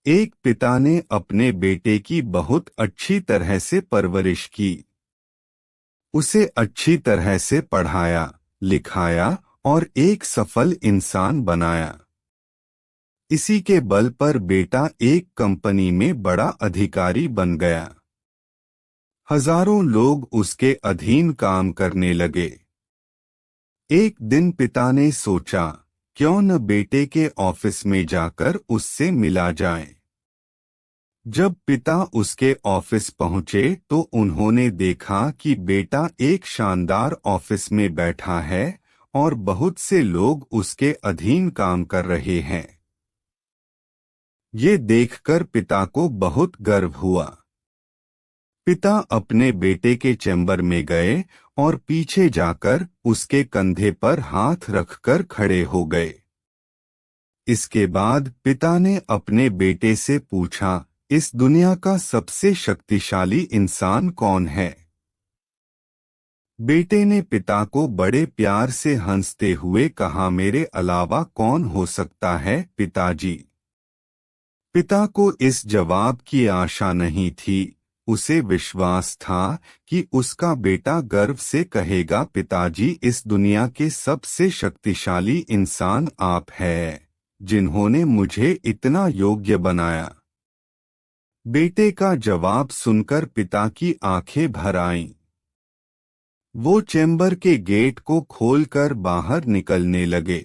एक पिता ने अपने बेटे की बहुत अच्छी तरह से परवरिश की। उसे अच्छी तरह से पढ़ाया, लिखाया और एक सफल इंसान बनाया। इसी के बल पर बेटा एक कंपनी में बड़ा अधिकारी बन गया। हजारों लोग उसके अधीन काम करने लगे। एक दिन पिता ने सोचा, क्यों न बेटे के ऑफिस में जाकर उससे मिला जाए। जब पिता उसके ऑफिस पहुंचे तो उन्होंने देखा कि बेटा एक शानदार ऑफिस में बैठा है और बहुत से लोग उसके अधीन काम कर रहे हैं। ये देखकर पिता को बहुत गर्व हुआ। पिता अपने बेटे के चैम्बर में गए और पीछे जाकर उसके कंधे पर हाथ रखकर खड़े हो गए। इसके बाद पिता ने अपने बेटे से पूछा, इस दुनिया का सबसे शक्तिशाली इंसान कौन है? बेटे ने पिता को बड़े प्यार से हंसते हुए कहा, मेरे अलावा कौन हो सकता है पिताजी। पिता को इस जवाब की आशा नहीं थी। उसे विश्वास था कि उसका बेटा गर्व से कहेगा, पिताजी, इस दुनिया के सबसे शक्तिशाली इंसान आप हैं, जिन्होंने मुझे इतना योग्य बनाया। बेटे का जवाब सुनकर पिता की आंखें भर आईं। वो चैम्बर के गेट को खोलकर बाहर निकलने लगे।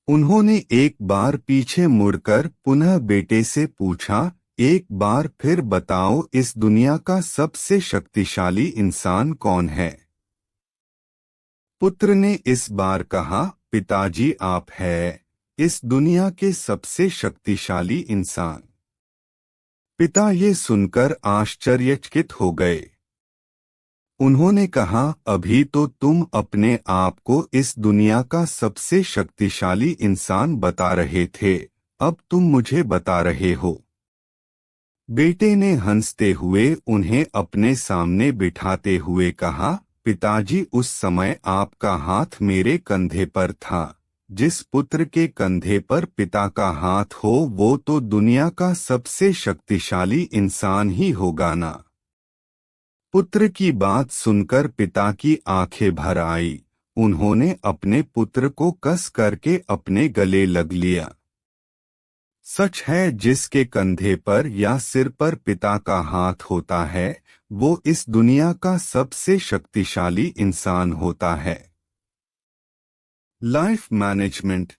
उन्होंने एक बार पीछे मुड़कर पुनः बेटे से पूछा, एक बार फिर बताओ, इस दुनिया का सबसे शक्तिशाली इंसान कौन है? पुत्र ने इस बार कहा, पिताजी, आप हैं इस दुनिया के सबसे शक्तिशाली इंसान। पिता ये सुनकर आश्चर्यचकित हो गए। उन्होंने कहा, अभी तो तुम अपने आप को इस दुनिया का सबसे शक्तिशाली इंसान बता रहे थे, अब तुम मुझे बता रहे हो। बेटे ने हंसते हुए उन्हें अपने सामने बिठाते हुए कहा, पिताजी, उस समय आपका हाथ मेरे कंधे पर था। जिस पुत्र के कंधे पर पिता का हाथ हो वो तो दुनिया का सबसे शक्तिशाली इंसान ही होगा ना। पुत्र की बात सुनकर पिता की आंखें भर आई। उन्होंने अपने पुत्र को कस करके अपने गले लग लिया। सच है, जिसके कंधे पर या सिर पर पिता का हाथ होता है वो इस दुनिया का सबसे शक्तिशाली इंसान होता है। Life management.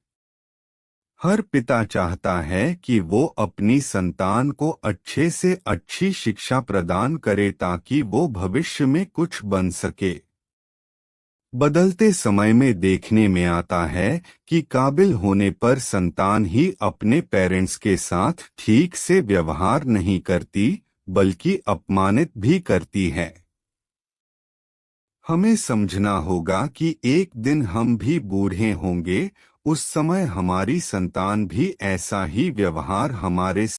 हर पिता चाहता है कि वो अपनी संतान को अच्छे से अच्छी शिक्षा प्रदान करे ताकि वो भविष्य में कुछ बन सके। बदलते समय में देखने में आता है कि काबिल होने पर संतान ही अपने पेरेंट्स के साथ ठीक से व्यवहार नहीं करती बल्कि अपमानित भी करती है। हमें समझना होगा कि एक दिन हम भी बूढ़े होंगे, उस समय हमारी संतान भी ऐसा ही व्यवहार हमारे